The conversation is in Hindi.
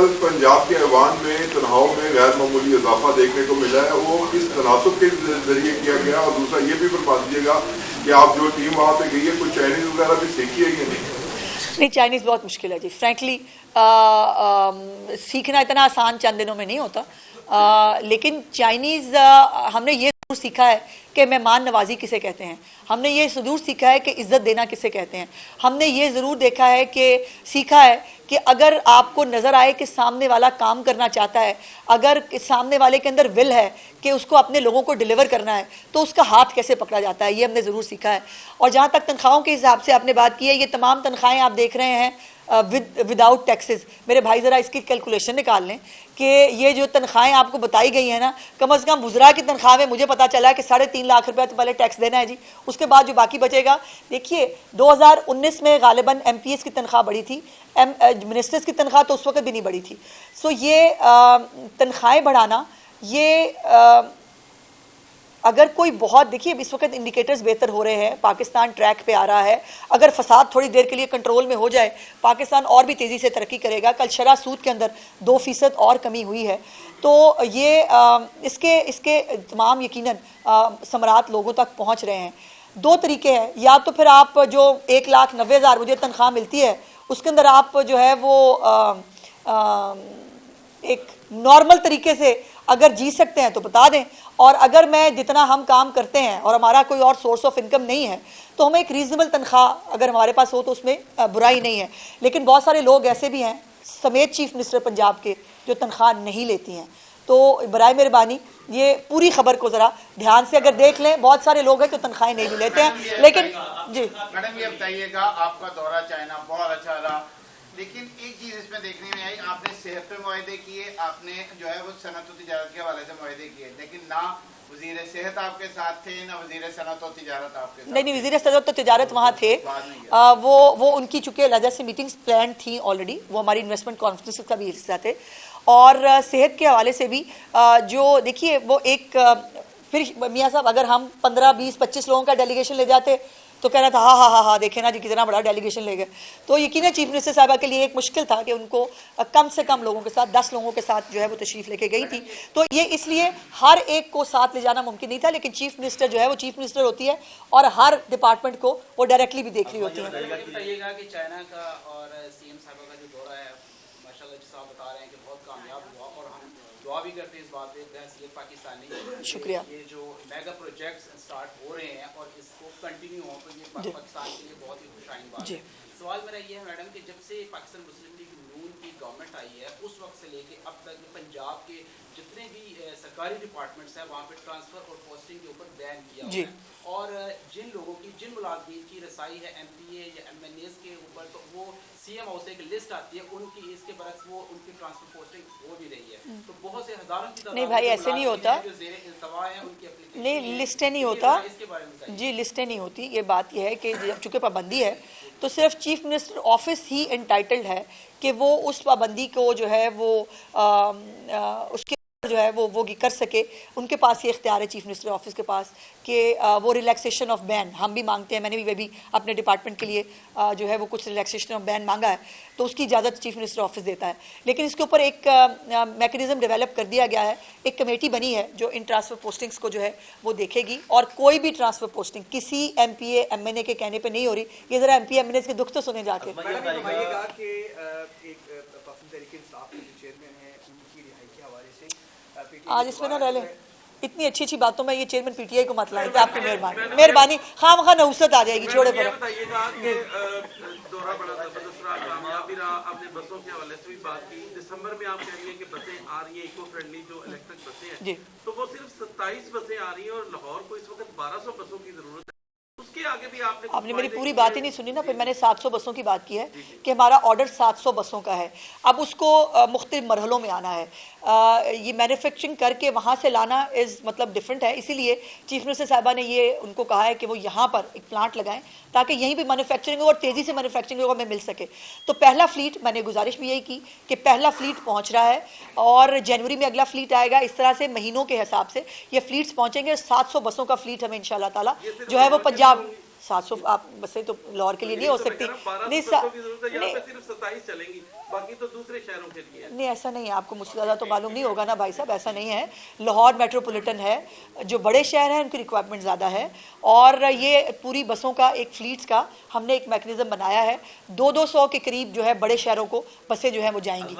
कल पंजाब के ऐवान में तनख्वाहों में गैर मामूली इजाफा देखने को मिला है, वो इस तनासब के जरिए किया गया। और दूसरा ये भी बता दीजिएगा कि आप जो टीम वहाँ पे गई है कुछ चाइनीज वगैरह भी सीखी है या नहीं? चाइनीज़ बहुत मुश्किल है जी, फ्रैंकली सीखना इतना आसान चंद दिनों में नहीं होता। लेकिन चाइनीज़ हमने ये जरूर सीखा है कि मेहमान नवाजी किसे कहते हैं, हमने ये जरूर सीखा है कि इज्जत देना किसे कहते हैं, हमने ये ज़रूर देखा है कि सीखा है कि अगर आपको नज़र आए कि सामने वाला काम करना चाहता है, अगर सामने वाले के अंदर विल है कि उसको अपने लोगों को डिलीवर करना है, तो उसका हाथ कैसे पकड़ा जाता है, ये हमने ज़रूर सीखा है। और जहाँ तक तनख्वाहों के हिसाब से आपने बात की है, ये तमाम तनख्वाहें आप देख रहे हैं विदाउट टैक्सेस। मेरे भाई ज़रा इसकी कैलकुलेशन निकाल लें कि ये जो तनख्वाहें आपको बताई गई हैं ना, कम से कम वुज़रा की तनख्वाह में मुझे पता चला है कि 3.5 लाख रुपया तो पहले टैक्स देना है जी, उसके बाद जो बाकी बचेगा। देखिए 2019 में गालिबन MPs की तनख्वाह बढ़ी थी, मिनिस्टर्स की तनख्वाह तो उस वक्त भी नहीं बढ़ी थी। सो ये तनख्वाहें बढ़ाना, ये अगर कोई बहुत, देखिए इस वक्त इंडिकेटर्स बेहतर हो रहे हैं, पाकिस्तान ट्रैक पे आ रहा है। अगर फसाद थोड़ी देर के लिए कंट्रोल में हो जाए, पाकिस्तान और भी तेज़ी से तरक्की करेगा। कल शरह सूद के अंदर 2% और कमी हुई है, तो ये इसके तमाम यकीनन समरात लोगों तक पहुँच रहे हैं। 2 तरीके हैं, या तो फिर आप जो 1,90,000 मुझे तनख्वाह मिलती है उसके अंदर आप जो है वो एक नॉर्मल तरीके से अगर जी सकते हैं तो बता दें, और अगर मैं जितना हम काम करते हैं और हमारा कोई और सोर्स ऑफ इनकम नहीं है तो हमें एक रीजनेबल तनख्वाह अगर हमारे पास हो तो उसमें बुराई नहीं है। लेकिन बहुत सारे लोग ऐसे भी हैं समेत चीफ मिनिस्टर पंजाब के जो तनख्वाह नहीं लेती हैं, तो बराए मेहरबानी ये पूरी खबर को ज़रा ध्यान से अगर देख लें। बहुत सारे लोग हैं जो तनख्वाहें नहीं भी लेते हैं। लेकिन जी मैडम ये बताइएगा, आपका दौरा चाइना बहुत अच्छा रहा, लेकिन एक चीज इसमें देखने में आई, आपने सेहत पे मुआहदे किए, आपने जो है वो सनत और तिजारत के हवाले से मुआहदे किए, लेकिन ना वजीर सेहत आपके साथ थे ना वजीर सनत और तिजारत आपके साथ। नहीं, वजीर सनत और तिजारत वहाँ थे। वो उनकी चूंकि अलग से मीटिंग्स प्लान थी ऑलरेडी, वो हमारी इन्वेस्टमेंट कॉन्फ्रेंस का भी हिस्सा थे। और सेहत के हवाले से भी जो देखिए वो एक फिर मियाँ साहब अगर हम 15, 20, 25 लोगों का डेलीगेशन ले जाते तो कह रहा था हाँ देखे ना जी कितना बड़ा डेलीगेशन ले गए। तो यकीन चीफ मिनिस्टर साहबा के लिए एक मुश्किल था कि उनको कम से कम लोगों के साथ 10 लोगों के साथ जो है वो तशरीफ लेके गई थी। तो ये इसलिए हर एक को साथ ले जाना मुमकिन नहीं था, लेकिन चीफ मिनिस्टर जो है वो चीफ मिनिस्टर होती है और हर डिपार्टमेंट को वो डायरेक्टली भी देख रही होती है। बताइएगा कि चाइना का और सीएम साहबा का जो दौरा है माशाल्लाह जिस आप बता रहे हैं कि बहुत कामयाब हुआ, और हम दुआ भी करते हैं इस बात पे ये पाकिस्तानी शुक्रिया, ये जो मेगा प्रोजेक्ट्स स्टार्ट हो रहे हैं और इसको कंटिन्यू हो तो ये पाकिस्तान के लिए बहुत ही खुशाइन बात है। सवाल मेरा ये है मैडम कि जब से पाकिस्तान मुस्लिम लीग नून की गवर्नमेंट आई है उस वक्त से लेके अब तक पंजाब के जितने भी सरकारी डिपार्टमेंट्स हैं वहाँ पे ट्रांसफर और पोस्टिंग के ऊपर बैन किया हुआ है, और जिन लोगों की जिन मुलाजमीन की रसाई है MPA या MNAs के ऊपर तो वो CM हाउस से एक लिस्ट आती है उनकी, इसके बरक्स वो उनकी ट्रांसफर पोस्टिंग हो भी रही है। तो बहुत से हज़ारों की नहीं भाई ऐसे नहीं होता, नहीं लिस्टें नहीं होता जी, लिस्टें नहीं होती। ये बात यह है कि जब चूँकि पाबंदी है तो सिर्फ चीफ मिनिस्टर ऑफिस ही एंटाइटल्ड है कि वो उस पाबंदी को जो है वो उसके जो है वो कर सके। उनके पास ये इख्तियार है चीफ मिनिस्टर ऑफिस के पास कि वो रिलैक्सेशन ऑफ बैन हम भी मांगते हैं। मैंने भी अपने डिपार्टमेंट के लिए जो है वो कुछ रिलैक्सेशन ऑफ बैन मांगा है, तो उसकी इजाज़त चीफ मिनिस्टर ऑफिस देता है। लेकिन इसके ऊपर एक मैकेनिज्म डेवलप कर दिया गया है, एक कमेटी बनी है जो इन ट्रांसफ़र पोस्टिंग्स को जो है वो देखेगी, और कोई भी ट्रांसफ़र पोस्टिंग किसी MPA MNA के कहने पर नहीं हो रही। ये ज़रा MPA MNA के दुख तो सुने जाके। आज इसमें ना रह लें, इतनी अच्छी अच्छी बातों में ये चेयरमैन PTI को मत लाएं, आपकी मेहरबानी खामखा नहुसत आ जाएगी, छोड़े पर। बसों के हवाले से भी बात की, दिसंबर में आप कह रही है कि बसें आ रही है इको फ्रेंडली जो इलेक्ट्रिक बसें हैं, तो वो सिर्फ 27 बसें आ रही हैं और लाहौर को इस वक्त 1200 बसों की जरूरत है। उसके आगे भी आपने मेरी पूरी बात ही नहीं सुनी ना। फिर मैंने 700 बसों की बात की है कि हमारा ऑर्डर 700 बसों का है। अब उसको मुख्तलिफ मरहलों में आना है, ये मैन्युफैक्चरिंग करके वहाँ से लाना इज़ मतलब डिफरेंट है। इसीलिए चीफ मिनिस्टर साहबा ने ये उनको कहा है कि वो यहाँ पर एक प्लांट लगाएं ताकि यहीं पे मैन्युफैक्चरिंग हो और तेज़ी से मैन्युफैक्चरिंग को हमें मिल सके। तो पहला फ्लीट, मैंने गुजारिश भी यही की कि पहला फ्लीट पहुँच रहा है और जनवरी में अगला फ्लीट आएगा। इस तरह से महीनों के हिसाब से ये फ्लीट्स पहुँचेंगे। 700 बसों का फ्लीट हमें इंशाल्लाह ताला जो है वो पंजाब 700 आप बसें तो लाहौर के लिए नहीं हो सकती। नहीं सिर्फ 27 चलेंगी, बाकी तो दूसरे शहरों के लिए। नहीं ऐसा नहीं है, आपको मुझसे ज़्यादा तो मालूम नहीं होगा ना भाई साहब, ऐसा नहीं है। लाहौर मेट्रोपॉलिटन है, जो बड़े शहर हैं उनकी रिक्वायरमेंट ज़्यादा है, और ये पूरी बसों का एक फ्लीट्स का हमने एक मैकेनिज्म बनाया है। 200 के करीब जो है बड़े शहरों को बसें जो है वो जाएंगी।